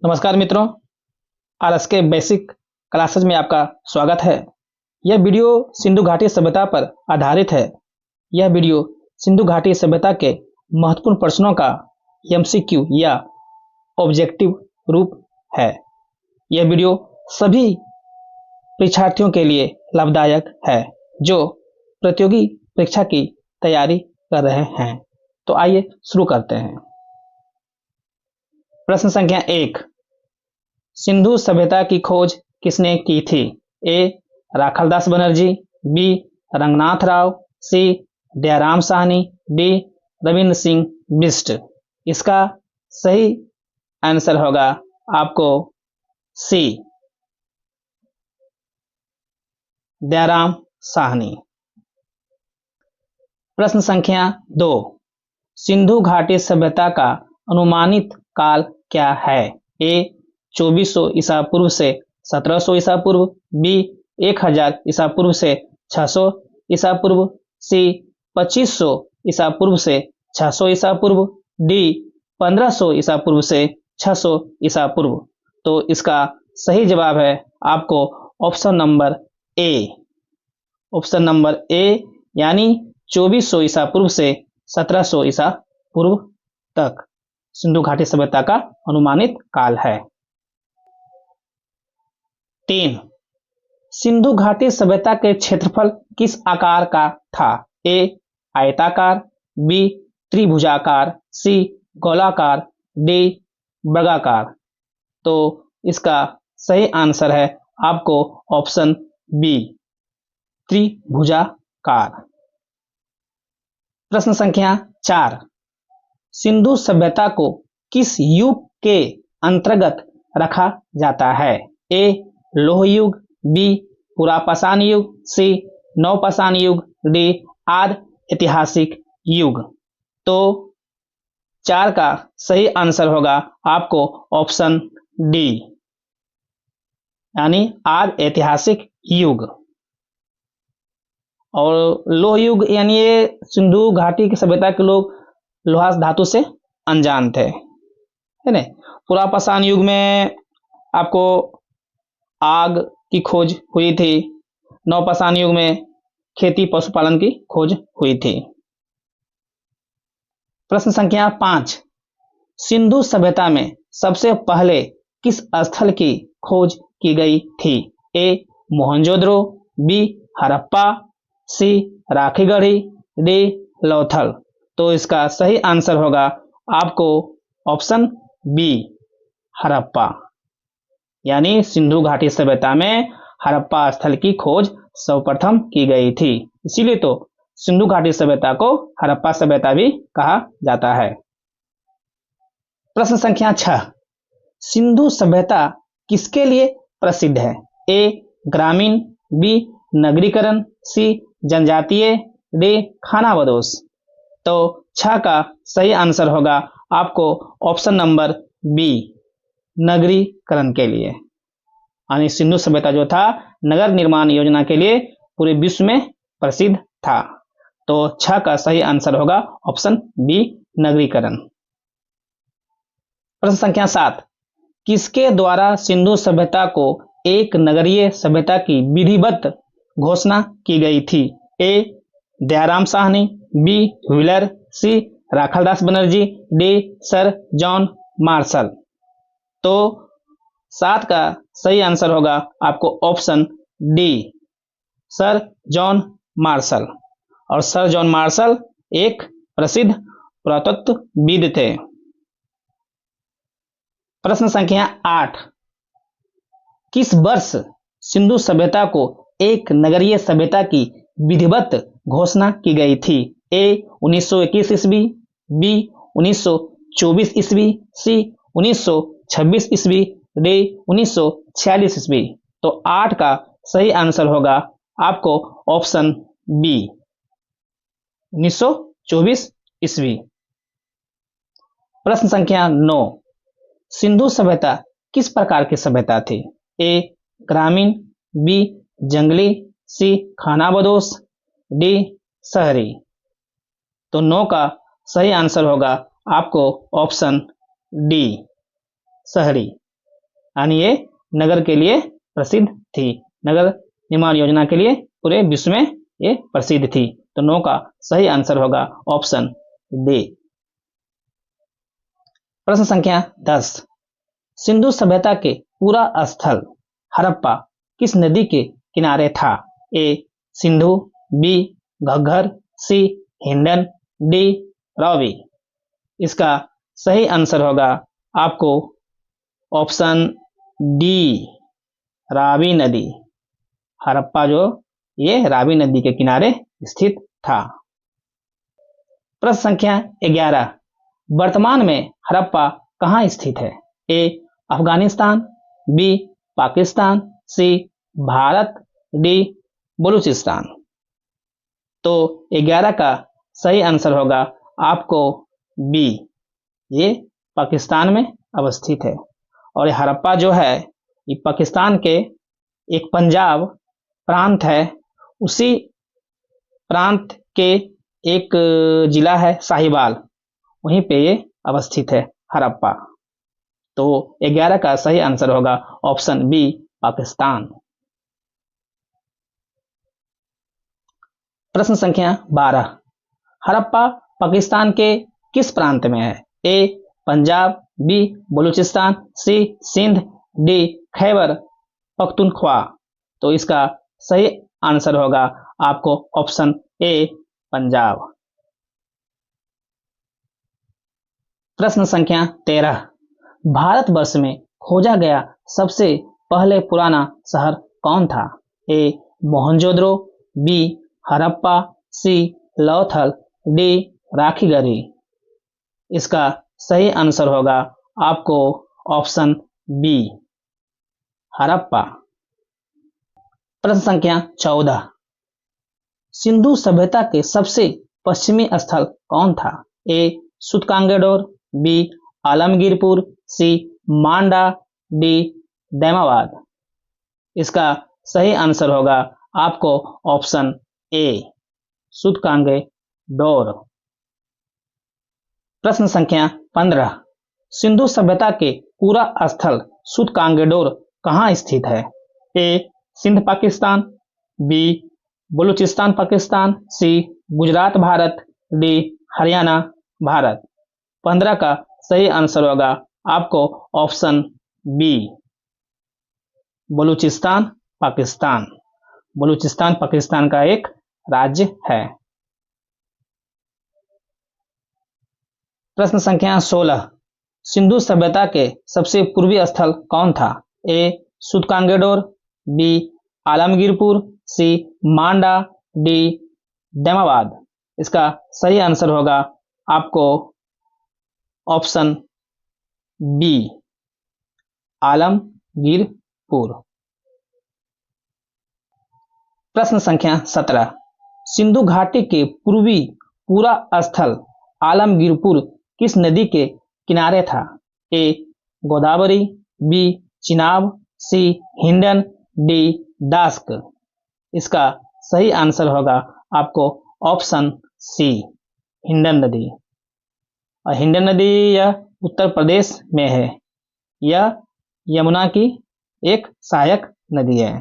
नमस्कार मित्रों, RSK basic classes में आपका स्वागत है। यह वीडियो सिंधु घाटी सभ्यता पर आधारित है। यह वीडियो सिंधु घाटी सभ्यता के महत्वपूर्ण प्रश्नों का एमसीक्यू या ऑब्जेक्टिव रूप है। यह वीडियो सभी परीक्षार्थियों के लिए लाभदायक है जो प्रतियोगी परीक्षा की तैयारी कर रहे हैं। तो आइए शुरू करते हैं। प्रश्न संख्या 1, सिंधु सभ्यता की खोज किसने की थी? ए. राखालदास बनर्जी, बी. रंगनाथ राव, सी. दयाराम साहनी, डी. रविंद्र सिंह बिष्ट। इसका सही आंसर होगा आपको सी. दयाराम साहनी। प्रश्न संख्या 2, सिंधु घाटी सभ्यता का अनुमानित काल क्या है? ए. 2400 ईसा पूर्व से 1700 ईसा पूर्व, बी. 1000 ईसा पूर्व से 600 ईसा पूर्व, सी. 2500 ईसा पूर्व से 600 ईसा पूर्व, डी. 1500 ईसा पूर्व से 600 ईसा पूर्व। तो इसका सही जवाब है आपको option number A. Option number A यानी 2400 ईसा पूर्व से 1700 ईसा पूर्व तक सिंधु घाटी सभ्यता का अनुमानित काल है। 3, सिंधु घाटी सभ्यता के क्षेत्रफल किस आकार का था? ए. आयताकार, बी. त्रिभुजाकार, सी. गोलाकार, डी. वर्गाकार। तो इसका सही आंसर है आपको ऑप्शन बी, त्रिभुजाकार। प्रश्न संख्या 4, सिंधु सभ्यता को किस युग के अंतर्गत रखा जाता है? ए. लोह युग, बी. पुरापाषाण युग, सी. नवपाषाण युग, डी. आदि ऐतिहासिक युग। तो 4 का सही आंसर होगा आपको ऑप्शन डी यानी आदि ऐतिहासिक युग। और लोह युग यानी ये सिंधु घाटी की सभ्यता के लोग लोहा धातु से अनजान थे, है ना। पुरापाषाण युग में आपको आग की खोज हुई थी। नवपाषाण युग में खेती पशुपालन की खोज हुई थी। प्रश्न संख्या 5, सिंधु सभ्यता में सबसे पहले किस स्थल की खोज की गई थी? ए. मोहनजोदड़ो, बी. हड़प्पा, सी. राखीगढ़ी, डी. लोथल। तो इसका सही आंसर होगा आपको ऑप्शन बी, हड़प्पा। यानी सिंधु घाटी सभ्यता में हड़प्पा स्थल की खोज सर्वप्रथम की गई थी। इसीलिए तो सिंधु घाटी सभ्यता को हड़प्पा सभ्यता भी कहा जाता है। प्रश्न संख्या 6, सिंधु सभ्यता किसके लिए प्रसिद्ध है? ए. ग्रामीण, बी. नगरीकरण, सी. जनजातीय, डी. खानाबदोश। तो 6 का सही आंसर होगा आपको ऑप्शन नंबर बी, नगरीकरण के लिए। यानी सिंधु सभ्यता जो था नगर निर्माण योजना के लिए पूरे विश्व में प्रसिद्ध था। तो 6 का सही आंसर होगा ऑप्शन बी, नगरीकरण। प्रश्न संख्या 7, किसके द्वारा सिंधु सभ्यता को एक नगरीय सभ्यता की विधिवत घोषणा की गई थी? A. Dayaram Sahni, B. Wheeler, C. Rakhaldas Banerjee, D. Sir John Marshall. तो 7 का सही आंसर होगा आपको option D, sir John Marshall. और सर जॉन मार्शल एक प्रसिद्ध पुरातत्वविद थे। प्रश्न संख्या 8, किस वर्ष सिंधु सभ्यता को एक नगरीय सभ्यता की विधिवत घोषणा की गई थी? ए. 1921 ईस्वी, बी. 1924 ईस्वी, सी. 1926 ईस्वी, डी. 1946 ईस्वी। तो 8 का सही आंसर होगा आपको ऑप्शन बी, 1924 ईस्वी। प्रश्न संख्या 9, सिंधु सभ्यता किस प्रकार की सभ्यता थी? ए. ग्रामीण, बी. जंगली, सी. खानाबदोश, डी. शहरी। तो 9 का सही आंसर होगा आपको ऑप्शन डी, शहरी। यानी ये नगर के लिए प्रसिद्ध थी। नगर निर्माण योजना के लिए पूरे विश्व में ये प्रसिद्ध थी। तो 9 का सही आंसर होगा ऑप्शन डी। प्रश्न संख्या 10, सिंधु सभ्यता के पूरा स्थल हड़प्पा किस नदी के किनारे था? ए सिंधु, बी घग्गर, सी हिंडन, डी रावी। इसका सही आंसर होगा आपको ऑप्शन डी, रावी नदी। हड़प्पा जो ये रावी नदी के किनारे स्थित था। प्रश्न संख्या 11, वर्तमान में हड़प्पा कहाँ स्थित है? ए अफगानिस्तान, बी पाकिस्तान, सी भारत, डी बलूचिस्तान। तो 11 का सही आंसर होगा आपको बी, ये पाकिस्तान में अवस्थित है। और ये हड़प्पा जो है ये पाकिस्तान के एक पंजाब प्रांत है, उसी प्रांत के एक जिला है साहिवाल, वहीं पे ये अवस्थित है हड़प्पा। तो 11 का सही आंसर होगा ऑप्शन बी, पाकिस्तान। प्रश्न संख्या 12, हड़प्पा पाकिस्तान के किस प्रांत में है? ए पंजाब, बी बलूचिस्तान, सी सिंध, डी खैबर पख्तूनख्वा। तो इसका सही आंसर होगा आपको ऑप्शन ए, पंजाब। प्रश्न संख्या 13, भारतवर्ष में खोजा गया सबसे पहले पुराना शहर कौन था? ए मोहनजोदड़ो, बी हड़प्पा, सी लोथल, डी राखीगढ़ी। इसका सही आंसर होगा आपको ऑप्शन बी, हड़प्पा। प्रश्न संख्या 14, सिंधु सभ्यता के सबसे पश्चिमी स्थल कौन था? ए सूतकांगेडोर, बी आलमगीरपुर, सी मांडा, डी दैमाबाद। इसका सही आंसर होगा आपको ऑप्शन ए, सूतकांगेडोर। प्रश्न संख्या 15, सिंधु सभ्यता के पूरा स्थल सूतकांगेडोर कहाँ स्थित है? ए सिंध पाकिस्तान, बी बलूचिस्तान पाकिस्तान, सी गुजरात भारत, डी हरियाणा भारत। 15 का सही आंसर होगा आपको ऑप्शन बी, बलूचिस्तान पाकिस्तान। बलूचिस्तान पाकिस्तान का एक राज्य है। प्रश्न संख्या 16, सिंधु सभ्यता के सबसे पूर्वी स्थल कौन था? ए सूतकांगेडोर, बी आलमगीरपुर, सी मांडा, डी दैमाबाद। इसका सही आंसर होगा आपको ऑप्शन बी, आलमगीरपुर। प्रश्न संख्या 17, सिंधु घाटी के पूर्वी पूरा स्थल आलमगीरपुर किस नदी के किनारे था? ए गोदावरी, बी चिनाब, सी हिंडन, डी दास्क। इसका सही आंसर होगा आपको ऑप्शन सी, हिंडन नदी। और हिंडन नदी यह उत्तर प्रदेश में है, यह यमुना की एक सहायक नदी है।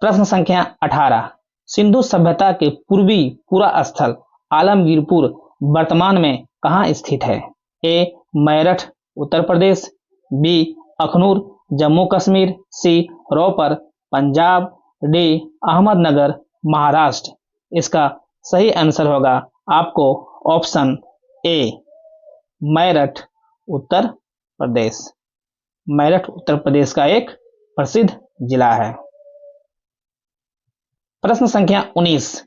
प्रश्न संख्या 18, सिंधु सभ्यता के पूर्वी पूरा स्थल आलमगीरपुर वर्तमान में कहाँ स्थित है? ए मेरठ उत्तर प्रदेश, बी अखनूर जम्मू कश्मीर, सी रोपर पंजाब, डी अहमदनगर महाराष्ट्र। इसका सही आंसर होगा आपको ऑप्शन ए, मेरठ उत्तर प्रदेश। मेरठ उत्तर प्रदेश का एक प्रसिद्ध जिला है। प्रश्न संख्या 19,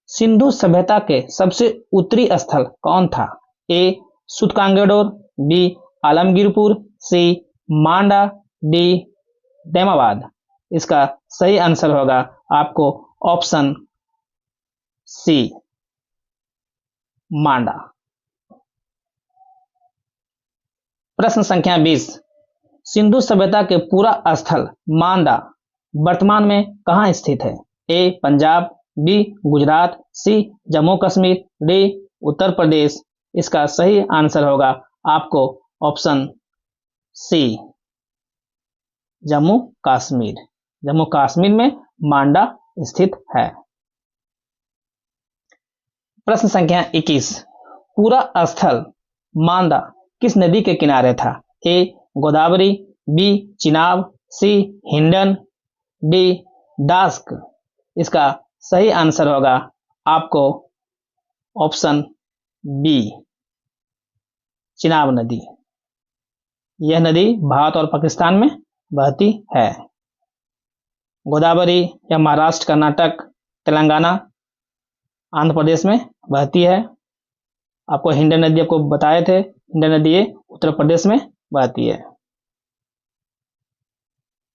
सिंधु सभ्यता के सबसे उत्तरी स्थल कौन था? ए सूतकांगेडोर, बी आलमगीरपुर, सी मांडा, डी दैमाबाद। इसका सही आंसर होगा आपको ऑप्शन सी, मांडा। प्रश्न संख्या 20, सिंधु सभ्यता के पूरा स्थल मांडा वर्तमान में कहाँ स्थित है? ए पंजाब, बी गुजरात, सी जम्मू कश्मीर, डी उत्तर प्रदेश। इसका सही आंसर होगा आपको ऑप्शन सी जम्मू कश्मीर। जम्मू कश्मीर में मांडा स्थित है। प्रश्न संख्या 21, पूरा स्थल मांदा किस नदी के किनारे था? ए गोदावरी, बी चिनाब, सी हिंडन, डी दास्क। इसका सही आंसर होगा आपको ऑप्शन बी चिनाब नदी। यह नदी भारत और पाकिस्तान में बहती है। गोदावरी या महाराष्ट्र, कर्नाटक, तेलंगाना, आंध्र प्रदेश में बहती है। आपको हिंडन नदी आपको बताए थे, हिंडन नदी ये उत्तर प्रदेश में बहती है।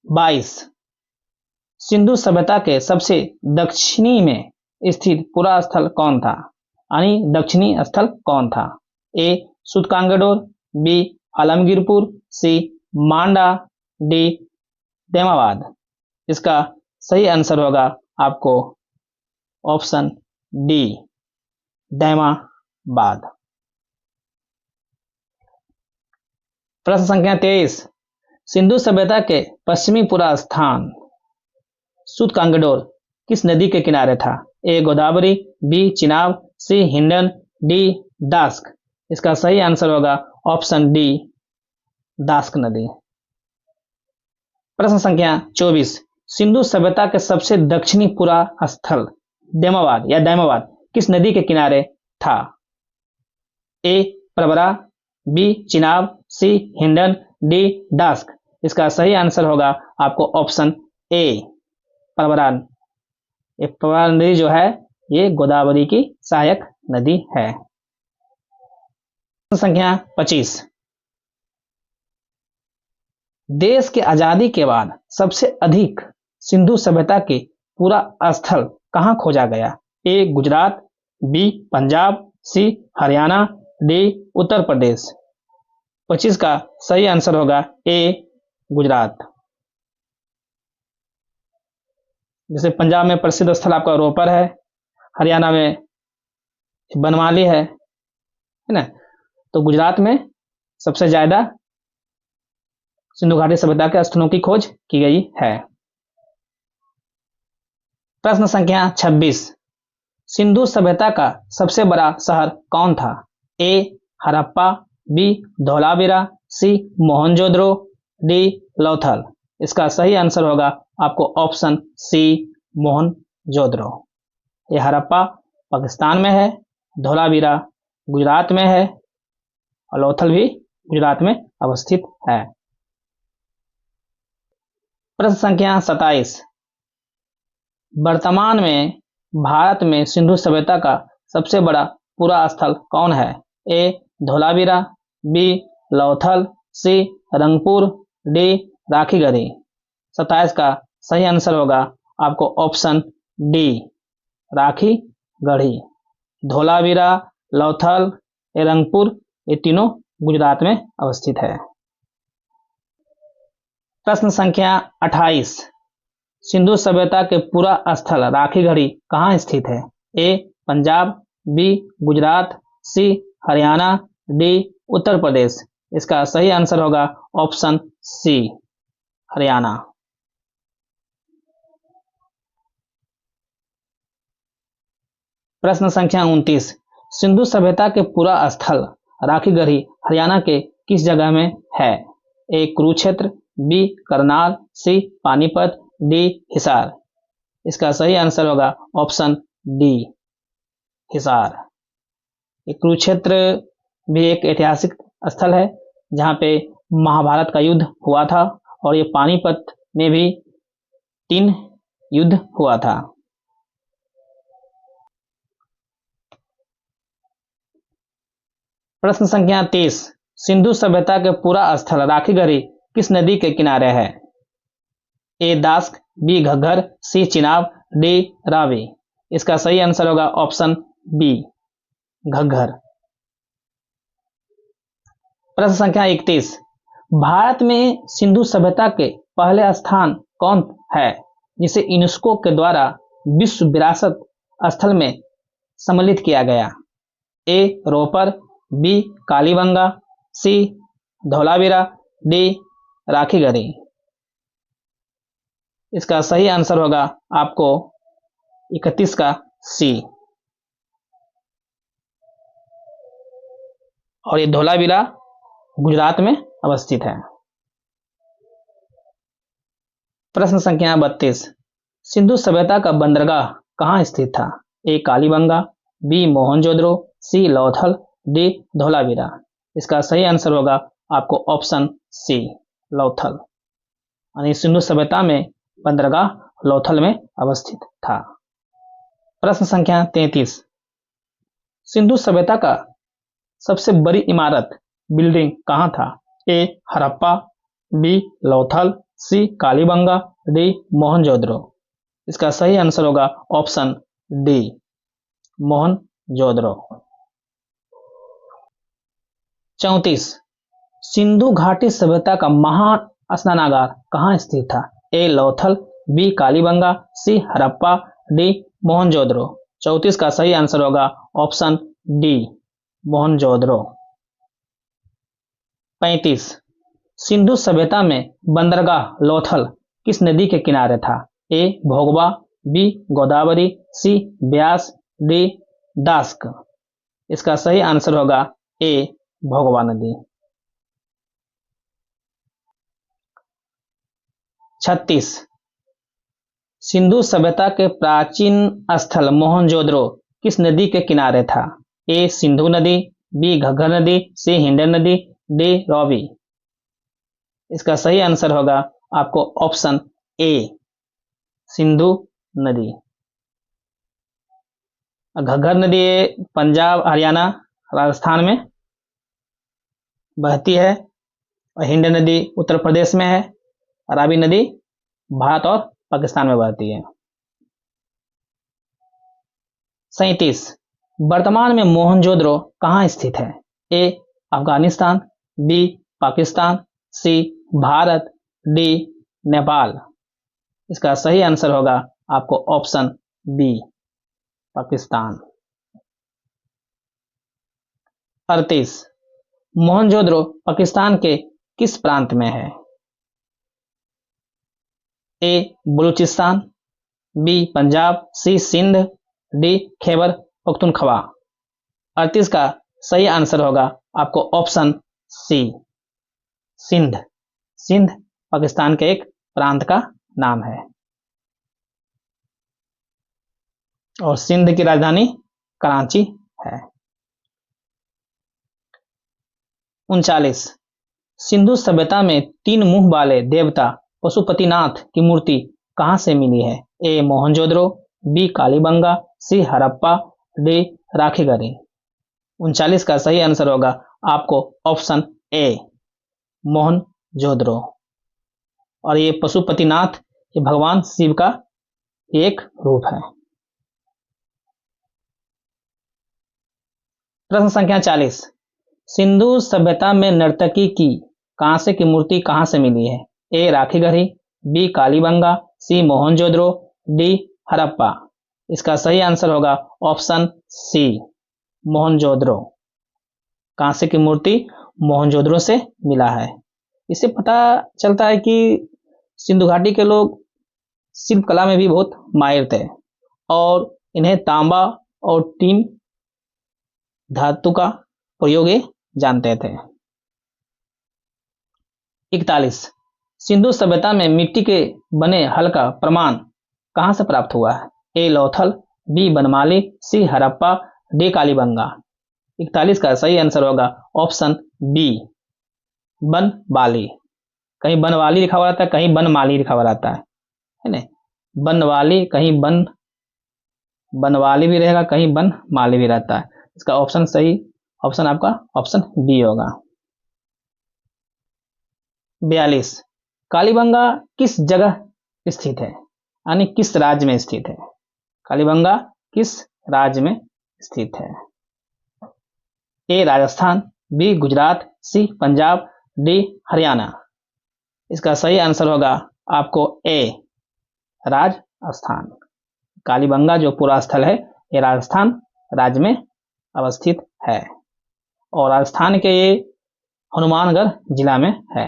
22, सिंधु सभ्यता के सबसे दक्षिणी में स्थित पूरा स्थल कौन था? यानी दक्षिणी स्थल कौन था? ए सूतकांगडोर, बी आलमगीरपुर, सी मांडा, डी देमाबाद। इसका सही आंसर होगा आपको ऑप्शन डी दैमाबाद। प्रश्न संख्या 23, सिंधु सभ्यता के पश्चिमी पूरा स्थान सूतकांगडोर किस नदी के किनारे था? ए गोदावरी, बी चिनाब, सी हिंडन, डी दास्क। इसका सही आंसर होगा ऑप्शन डी दास्क नदी। प्रश्न संख्या 24, सिंधु सभ्यता के सबसे दक्षिणी पूरा स्थल दैमाबाद या दैमाबाद किस नदी के किनारे था? ए प्रवरा, बी चिनाब, सी हिंडन, डी दास्क। इसका सही आंसर होगा आपको ऑप्शन ए प्रवरा। ये प्रवरा नदी जो है ये गोदावरी की सहायक नदी है। संख्या 25, देश के आजादी के बाद सबसे अधिक सिंधु सभ्यता के पूरा स्थल कहां खोजा गया? ए गुजरात, बी पंजाब, सी हरियाणा, डी उत्तर प्रदेश। 25 का सही आंसर होगा ए गुजरात। जैसे पंजाब में प्रसिद्ध स्थल आपका रोपर है, हरियाणा में बनमाली है ना? तो गुजरात में सबसे ज्यादा सिंधु घाटी सभ्यता के स्थलों की खोज की गई है। प्रश्न संख्या 26, सिंधु सभ्यता का सबसे बड़ा शहर कौन था? ए हड़प्पा, बी धोलावीरा, सी मोहनजोदड़ो, डी लोथल। इसका सही आंसर होगा आपको ऑप्शन सी मोहनजोदड़ो। ये हड़प्पा पाकिस्तान में है, धोलावीरा गुजरात में है और लोथल भी गुजरात में अवस्थित है। प्रश्न संख्या 27, वर्तमान में भारत में सिंधु सभ्यता का सबसे बड़ा पूरा स्थल कौन है? ए धोलावीरा, बी लोथल, सी रंगपुर, डी राखीगढ़ी। 27 का सही आंसर होगा आपको ऑप्शन डी राखीगढ़ी। धोलावीरा, लोथल, रंगपुर ये तीनों गुजरात में अवस्थित है। प्रश्न संख्या 28, सिंधु सभ्यता के पूरा स्थल राखीगढ़ी कहाँ स्थित है? ए पंजाब, बी गुजरात, सी हरियाणा, डी उत्तर प्रदेश। इसका सही आंसर होगा ऑप्शन सी हरियाणा। प्रश्न संख्या 29, सिंधु सभ्यता के पूरा स्थल राखीगढ़ी हरियाणा के किस जगह में है? ए कुरुक्षेत्र, बी करनाल, सी पानीपत, डी हिसार। इसका सही आंसर होगा ऑप्शन डी हिसार। कुरुक्षेत्र भी एक ऐतिहासिक स्थल है जहां पे महाभारत का युद्ध हुआ था और ये पानीपत में भी 3 युद्ध हुआ था। प्रश्न संख्या 30, सिंधु सभ्यता के पूरा स्थल राखीगढ़ी किस नदी के किनारे है? ए दास्क, बी घग्गर, सी चिनाब, डी रावी। इसका सही आंसर होगा ऑप्शन बी घग्गर। प्रश्न संख्या 31, भारत में सिंधु सभ्यता के पहले स्थान कौन है जिसे यूनेस्को के द्वारा विश्व विरासत स्थल में सम्मिलित किया गया? ए रोपर, बी कालीबंगा, सी धौलावीरा, डी राखीगढ़ी। इसका सही आंसर होगा आपको 31 का सी। और ये धोलावीरा गुजरात में अवस्थित है। प्रश्न संख्या 32। सिंधु सभ्यता का बंदरगाह कहाँ स्थित था? ए कालीबंगा, बी मोहनजोदड़ो, सी लौथल, डी धोलावीरा। इसका सही आंसर होगा आपको ऑप्शन सी लौथल। यानी सिंधु सभ्यता में बंदरगाह लौथल में अवस्थित था। प्रश्न संख्या 33। सिंधु सभ्यता का सबसे बड़ी इमारत बिल्डिंग कहाँ था? ए हड़प्पा, बी लौथल, सी कालीबंगा, डी मोहनजोदड़ो। इसका सही आंसर होगा ऑप्शन डी मोहनजोदड़ो। 34। सिंधु घाटी सभ्यता का महान स्नानागार कहाँ स्थित था? ए लौथल, बी कालीबंगा, सी हड़प्पा, डी मोहनजोदड़ो। 34 का सही आंसर होगा ऑप्शन डी मोहनजोदड़ो। 35। सिंधु सभ्यता में बंदरगाह लौथल किस नदी के किनारे था? ए भोगवा, बी गोदावरी, सी ब्यास, डी दास्क। इसका सही आंसर होगा ए भोगवा नदी। 36। सिंधु सभ्यता के प्राचीन स्थल मोहनजोदड़ो किस नदी के किनारे था? ए सिंधु नदी, बी घग्गर नदी, सी हिंडन नदी, डी रवि। इसका सही आंसर होगा आपको ऑप्शन ए सिंधु नदी। घग्गर नदी पंजाब, हरियाणा, राजस्थान में बहती है और हिंड नदी उत्तर प्रदेश में है। रावी नदी भारत और पाकिस्तान में बहती है। 37। वर्तमान में मोहनजोदड़ो कहाँ स्थित है? ए अफगानिस्तान, बी पाकिस्तान, सी भारत, डी नेपाल। इसका सही आंसर होगा आपको ऑप्शन बी पाकिस्तान। 38। मोहनजोदड़ो पाकिस्तान के किस प्रांत में है? ए बलूचिस्तान, बी पंजाब, सी सिंध, डी खैबर पख्तूनख्वा। 38 का सही आंसर होगा आपको ऑप्शन सी सिंध। सिंध पाकिस्तान के एक प्रांत का नाम है और सिंध की राजधानी कराची है। 39। सिंधु सभ्यता में 3 मुंह वाले देवता पशुपतिनाथ की मूर्ति कहां से मिली है? ए मोहनजोदड़ो, बी कालीबंगा, सी हड़प्पा, डी राखीगढ़ी। 39 का सही आंसर होगा आपको ऑप्शन ए मोहनजोदड़ो। और ये पशुपतिनाथ ये भगवान शिव का एक रूप है। प्रश्न संख्या 40। सिंधु सभ्यता में नर्तकी की कांसे की मूर्ति कहां से मिली है? ए राखीगढ़ी, बी कालीबंगा, सी मोहनजोदड़ो, डी हड़प्पा। इसका सही आंसर होगा ऑप्शन सी मोहनजोदड़ो। कांसे की मूर्ति मोहनजोदड़ो से मिला है। इससे पता चलता है कि सिंधु घाटी के लोग शिल्प कला में भी बहुत माहिर थे और इन्हें तांबा और टीन धातु का प्रयोग जानते थे। 41। सिंधु सभ्यता में मिट्टी के बने हल का प्रमाण कहां से प्राप्त हुआ है? ए लौथल, बी बनमाली, सी हड़प्पा, डी कालीबंगा। 41 का सही आंसर होगा ऑप्शन बी बनवाली। कहीं बनवाली लिखा हुआ रहता है, कहीं बनमाली लिखा हुआ रहता है ना। बनवाली कहीं बनवाली भी रहेगा, कहीं बनमाली भी रहता है। इसका ऑप्शन सही ऑप्शन आपका ऑप्शन बी होगा। 42। कालीबंगा किस जगह स्थित है? यानी किस राज्य में स्थित है? कालीबंगा किस राज्य में स्थित है? ए राजस्थान, बी गुजरात, सी पंजाब, डी हरियाणा। इसका सही आंसर होगा आपको ए राजस्थान। कालीबंगा जो पूरा स्थल है ये राजस्थान राज्य में अवस्थित है और राजस्थान के ये हनुमानगढ़ जिला में है।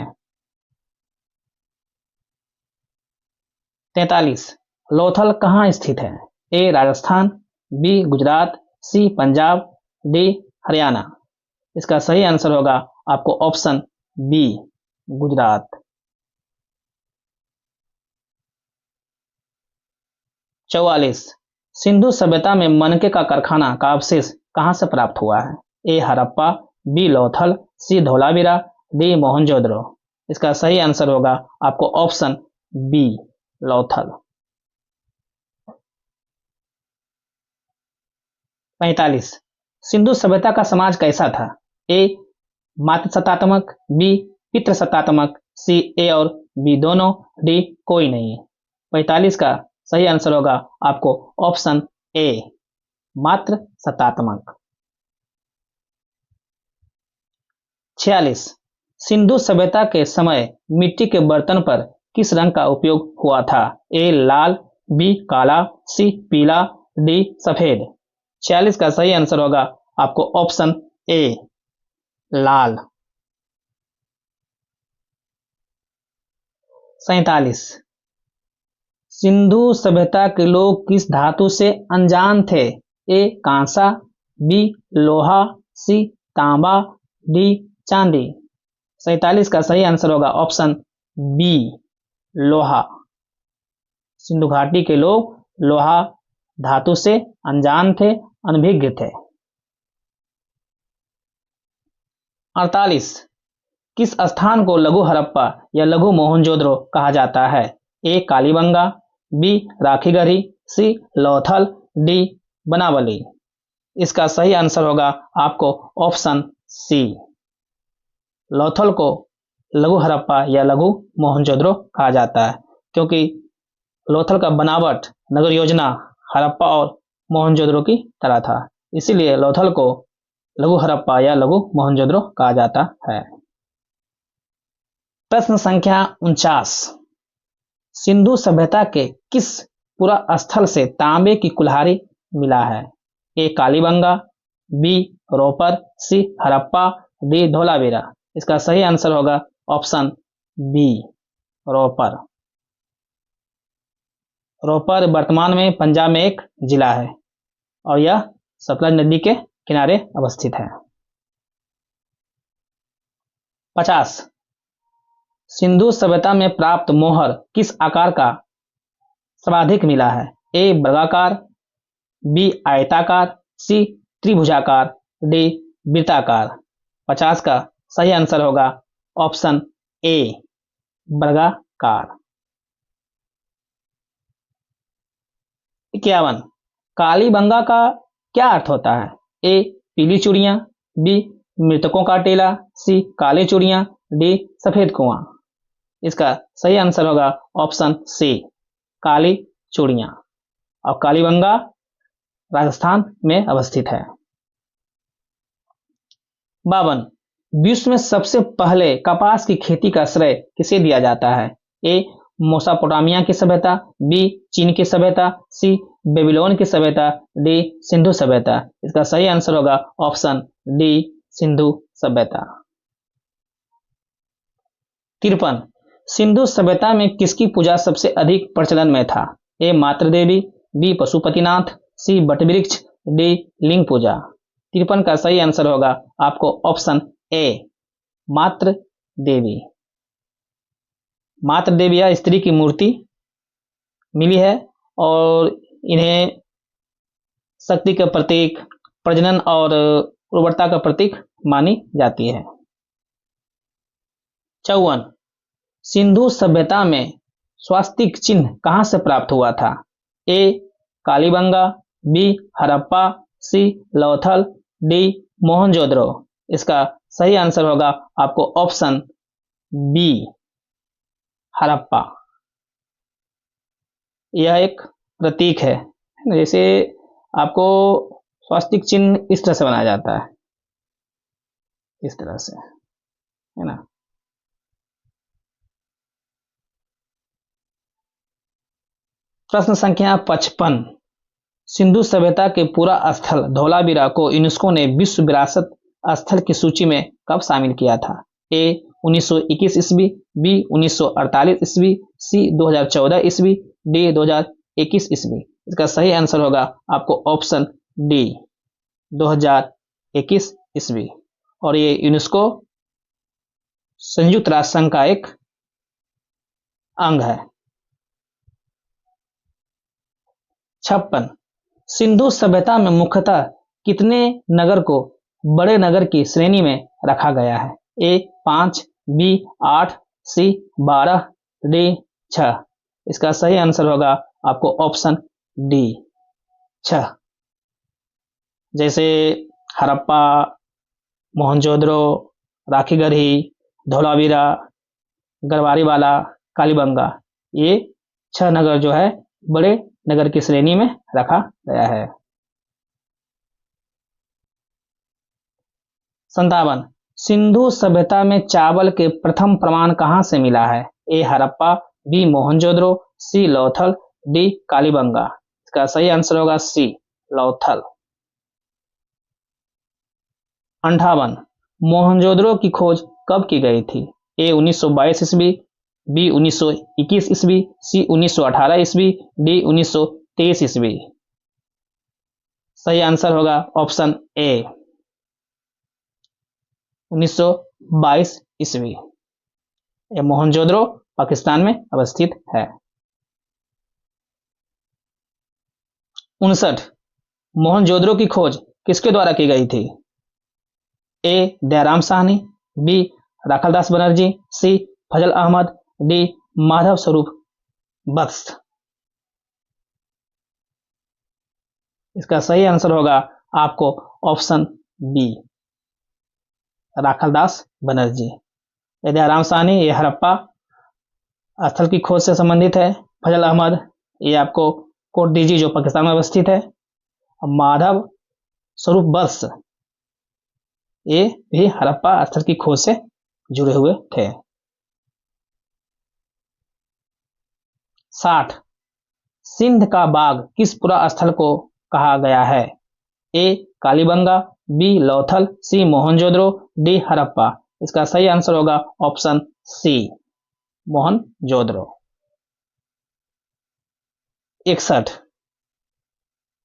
43 लोथल कहाँ स्थित है? ए राजस्थान, बी गुजरात, सी पंजाब, डी हरियाणा। इसका सही आंसर होगा आपको ऑप्शन बी गुजरात। 44 सिंधु सभ्यता में मनके का कारखाना का अवशेष कहां से प्राप्त हुआ है? ए हड़प्पा, बी लोथल, सी धोलावीरा, डी मोहनजोदड़ो। इसका सही आंसर होगा आपको ऑप्शन बी लोथल। 45 सिंधु सभ्यता का समाज कैसा था? ए मातृसत्तात्मक, बी पितृसत्तात्मक, सी ए और बी दोनों, डी कोई नहीं। 45 का सही आंसर होगा आपको ऑप्शन ए मात्र सत्तात्मक। 46 सिंधु सभ्यता के समय मिट्टी के बर्तन पर किस रंग का उपयोग हुआ था? ए लाल, बी काला, सी पीला, डी सफेद। 46 का सही आंसर होगा आपको ऑप्शन ए लाल। 47 सिंधु सभ्यता के लोग किस धातु से अनजान थे? ए कांसा, बी लोहा, सी तांबा, डी चांदी। 47 का सही आंसर होगा ऑप्शन बी लोहा। सिंधु घाटी के लोग लोहा धातु से अनजान थे, अनभिज्ञ थे। 48 किस स्थान को लघु हड़प्पा या लघु मोहनजोदड़ो कहा जाता है? ए कालीबंगा, बी राखीगढ़ी, सी लोथल, डी बनावली। इसका सही आंसर होगा आपको ऑप्शन सी लोथल को लघु हड़प्पा या लघु मोहनजोदड़ो कहा जाता है, क्योंकि लोथल का बनावट नगर योजना हड़प्पा और मोहनजोदड़ो की तरह था, इसीलिए लोथल को लघु हड़प्पा या लघु मोहनजोदड़ो कहा जाता है। प्रश्न संख्या 49 सिंधु सभ्यता के किस पुरा स्थल से तांबे की कुल्हाड़ी मिला है? ए कालीबंगा, बी रोपर, सी हड़प्पा, डी धोलावीरा। इसका सही आंसर होगा ऑप्शन बी रोपर। रोपर वर्तमान में पंजाब में एक जिला है और यह सतलज नदी के किनारे अवस्थित है। 50 सिंधु सभ्यता में प्राप्त मोहर किस आकार का सर्वाधिक मिला है? ए वर्गाकार, बी आयताकार, सी त्रिभुजाकार, डी वृत्ताकार। 50 का सही आंसर होगा ऑप्शन ए वर्गाकार। 51 कालीबंगा का क्या अर्थ होता है? ए पीली चूड़ियां, बी मृतकों का टेला, सी काले चूड़ियां, डी सफेद कुआं। इसका सही आंसर होगा ऑप्शन सी काली चूड़ियां, और कालीबंगा राजस्थान में अवस्थित है। 52 विश्व में सबसे पहले कपास की खेती का श्रेय किसे दिया जाता है? ए मोसापोटामिया की सभ्यता, बी चीन की सभ्यता, सी बेबीलोन की सभ्यता, डी सिंधु सभ्यता। इसका सही आंसर होगा ऑप्शन डी सिंधु सभ्यता। 53 सिंधु सभ्यता में किसकी पूजा सबसे अधिक प्रचलन में था? ए मातृ देवी, बी पशुपतिनाथ, सी वटवृक्ष, डी लिंग पूजा। 53 का सही आंसर होगा आपको ऑप्शन ए मातृ देवी। मातृ देवी या स्त्री की मूर्ति मिली है और इन्हें शक्ति का प्रतीक, प्रजनन और उर्वरता का प्रतीक मानी जाती है। 54 सिंधु सभ्यता में स्वास्तिक चिन्ह कहां से प्राप्त हुआ था? ए कालीबंगा, बी हड़प्पा, सी लोथल, डी मोहनजोदड़ो। इसका सही आंसर होगा आपको ऑप्शन बी हड़प्पा। यह एक प्रतीक है, जैसे आपको स्वास्तिक चिन्ह इस तरह से बनाया जाता है, इस तरह से, है ना। प्रश्न संख्या 55 सिंधु सभ्यता के पूरा स्थल धोलावीरा को यूनेस्को ने विश्व विरासत स्थल की सूची में कब शामिल किया था? ए 1921 ईस्वी, बी 1948 ईस्वी, सी 2014 ईस्वी, डी 2021 ईस्वी। इसका सही आंसर होगा आपको ऑप्शन डी 2021 ईस्वी। और ये यूनेस्को संयुक्त राष्ट्र संघ का एक अंग है। 56 सिंधु सभ्यता में मुख्यतः कितने नगर को बड़े नगर की श्रेणी में रखा गया है? ए 5, बी 8, सी 12, डी 6। इसका सही आंसर होगा आपको ऑप्शन डी 6। जैसे हड़प्पा, मोहनजोदड़ो, राखीगढ़ी, धोलावीरा, गरवारीवाला, कालीबंगा, ये 6 नगर जो है बड़े नगर की श्रेणी में रखा गया है। 57 सिंधु सभ्यता में चावल के प्रथम प्रमाण कहां से मिला है? ए हड़प्पा, बी मोहनजोदड़ो, सी लोथल, डी कालीबंगा। इसका सही आंसर होगा सी लोथल। 58 मोहनजोदड़ो की खोज कब की गई थी? ए 1922 ईस्वी, बी 1921 ईस्वी, सी 1918 ईस्वी, डी 1923 ईस्वी। सही आंसर होगा ऑप्शन ए 1922 ईस्वी। यह मोहनजोदड़ो पाकिस्तान में अवस्थित है। 59 मोहनजोदड़ो की खोज किसके द्वारा की गई थी? A Dayaram Sahni, B Rakhaldas Banerjee, C Fazal Ahmad, D Madhav स्वरूप बख्श। इसका सही आंसर होगा आपको ऑप्शन बी राखालदास बनर्जी। ये दयाराम साहनी ये हड़प्पा स्थल की खोज से संबंधित है। फजल अहमद ये आपको कोट डीजी जो पाकिस्तान में अवस्थित है। माधव स्वरूप बख्श ये भी हड़प्पा स्थल की खोज से जुड़े हुए थे। 60 सिंध का बाग किस पुरा स्थल को कहा गया है? ए कालीबंगा, बी लोथल, सी मोहनजोदड़ो, डी हड़प्पा। इसका सही आंसर होगा ऑप्शन सी मोहनजोदड़ो। 61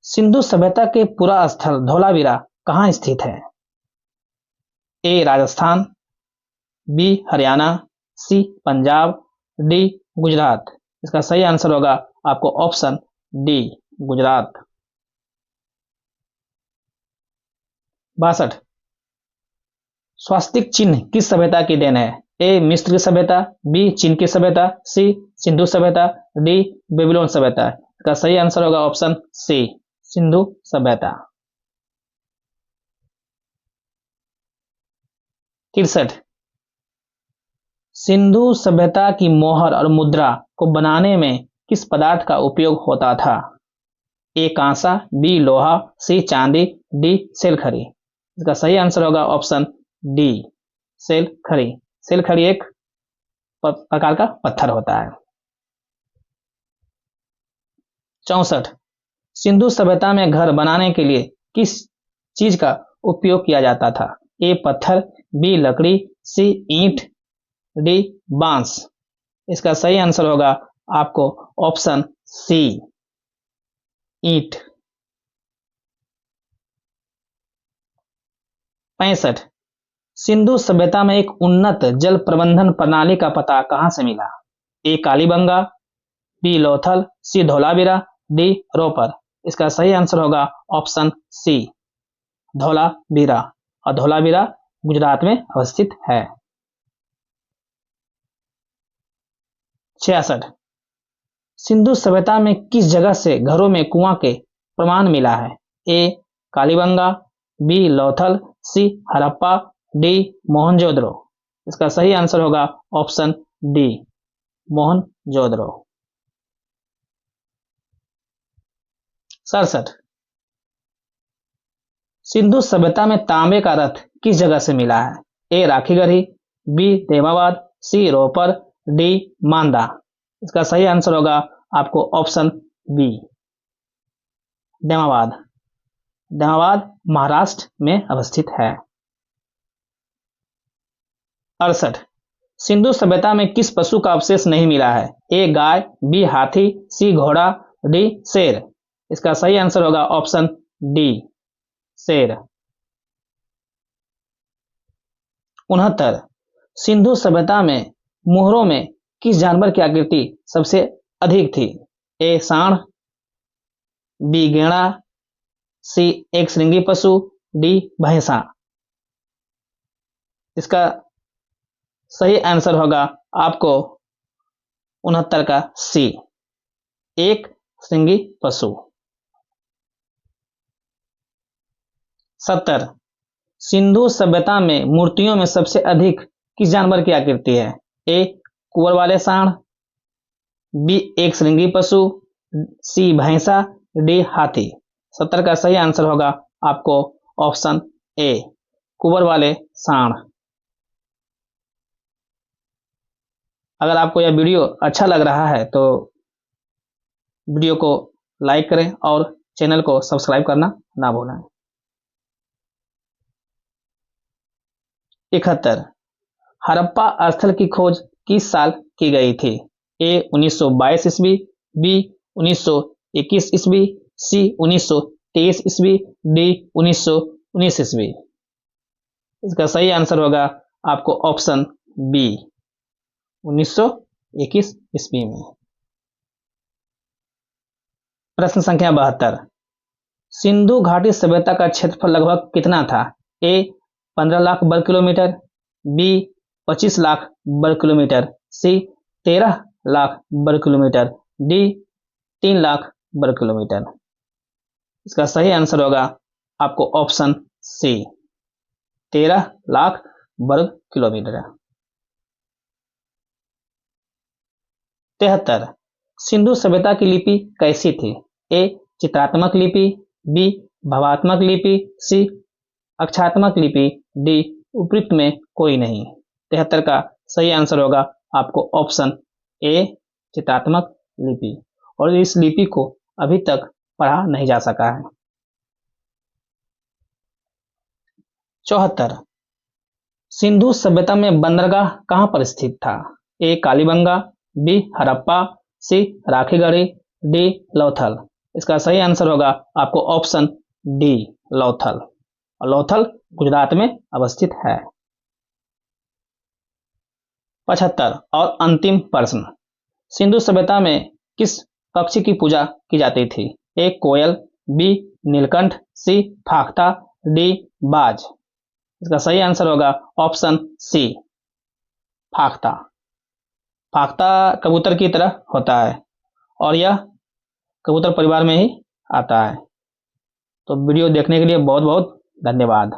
सिंधु सभ्यता के पुरा स्थल धोलावीरा कहां स्थित है? ए राजस्थान, बी हरियाणा, सी पंजाब, डी गुजरात। इसका सही आंसर होगा आपको ऑप्शन डी गुजरात। 62 स्वास्तिक चिन्ह किस सभ्यता की देन है? ए मिस्र की सभ्यता, बी चीन की सभ्यता, सी सिंधु सभ्यता, डी बेबीलोन सभ्यता। इसका सही आंसर होगा ऑप्शन सी सिंधु सभ्यता। 63 सिंधु सभ्यता की मोहर और मुद्रा को बनाने में किस पदार्थ का उपयोग होता था? ए कांसा, बी लोहा, सी चांदी, डी सेलखड़ी। इसका सही आंसर होगा ऑप्शन डी सेलखड़ी। सेलखड़ी एक प्रकार का पत्थर होता है। 64 सिंधु सभ्यता में घर बनाने के लिए किस चीज का उपयोग किया जाता था? ए पत्थर, बी लकड़ी, सी ईंट, डी बांस। इसका सही आंसर होगा आपको ऑप्शन सी ईंट। 65 सिंधु सभ्यता में एक उन्नत जल प्रबंधन प्रणाली का पता कहां से मिला? ए कालीबंगा, बी लोथल, सी धोलावीरा, डी रोपर। इसका सही आंसर होगा ऑप्शन सी धोलावीरा। और धोलावीरा गुजरात में अवस्थित है। 66 सिंधु सभ्यता में किस जगह से घरों में कुआं के प्रमाण मिला है? ए कालीबंगा, बी लोथल, सी हड़प्पा, डी मोहनजोदड़ो। इसका सही आंसर होगा ऑप्शन डी मोहनजोदड़ो। 67 सिंधु सभ्यता में तांबे का रथ किस जगह से मिला है? ए राखीगढ़ी, बी देमाबाद, सी रोपर, डी मांदा। इसका सही आंसर होगा आपको ऑप्शन बी देमाबाद। देमाबाद महाराष्ट्र में अवस्थित है। 68 सिंधु सभ्यता में किस पशु का अवशेष नहीं मिला है? ए गाय, बी हाथी, सी घोड़ा, डी शेर। इसका सही आंसर होगा ऑप्शन डी शेर। 69 सिंधु सभ्यता में मुहरों में किस जानवर की आकृति सबसे अधिक थी? ए सांड, बी गेड़ा, सी एक श्रृंगी पशु, डी भैंसा। इसका सही आंसर होगा आपको 69 का सी एक श्रृंगी पशु। 70 सिंधु सभ्यता में मूर्तियों में सबसे अधिक किस जानवर की आकृति है? ए कुंवर वाले सांड, बी एक श्रृंगी पशु, सी भैंसा, डी हाथी। 70 का सही आंसर होगा आपको ऑप्शन ए कुंवर वाले सांड। अगर आपको यह वीडियो अच्छा लग रहा है तो वीडियो को लाइक करें और चैनल को सब्सक्राइब करना ना भूलें। 71 हड़प्पा स्थल की खोज किस साल की गई थी? ए 1922 ईस्वी, बी 1921 ईस्वी, सी 1923 ईस्वी, डी 1919 ईस्वी। इसका सही आंसर होगा आपको ऑप्शन बी 1921 ईस्वी में। प्रश्न संख्या 72 सिंधु घाटी सभ्यता का क्षेत्रफल लगभग कितना था? ए 15 लाख वर्ग किलोमीटर, बी 25 लाख वर्ग किलोमीटर, सी 13 लाख वर्ग किलोमीटर, डी 3 लाख वर्ग किलोमीटर। इसका सही आंसर होगा आपको ऑप्शन सी 13 लाख वर्ग किलोमीटर। 73 सिंधु सभ्यता की लिपि कैसी थी? ए चित्रात्मक लिपि, बी भावात्मक लिपि, सी अक्षरात्मक लिपि, डी उपयुक्त में कोई नहीं। 73 का सही आंसर होगा आपको ऑप्शन ए चित्रात्मक लिपि, और इस लिपि को अभी तक पढ़ा नहीं जा सका है। 74 सिंधु सभ्यता में बंदरगाह कहां पर स्थित था? ए कालीबंगा, बी हड़प्पा, सी राखीगढ़ी, डी लोथल। इसका सही आंसर होगा आपको ऑप्शन डी लोथल, और लोथल गुजरात में अवस्थित है। 75 और अंतिम प्रश्न सिंधु सभ्यता में किस पक्षी की पूजा की जाती थी? ए कोयल, बी नीलकंठ, सी फाख्ता, डी बाज। इसका सही आंसर होगा ऑप्शन सी फाख्ता। फाख्ता कबूतर की तरह होता है और यह कबूतर परिवार में ही आता है। तो वीडियो देखने के लिए बहुत बहुत धन्यवाद।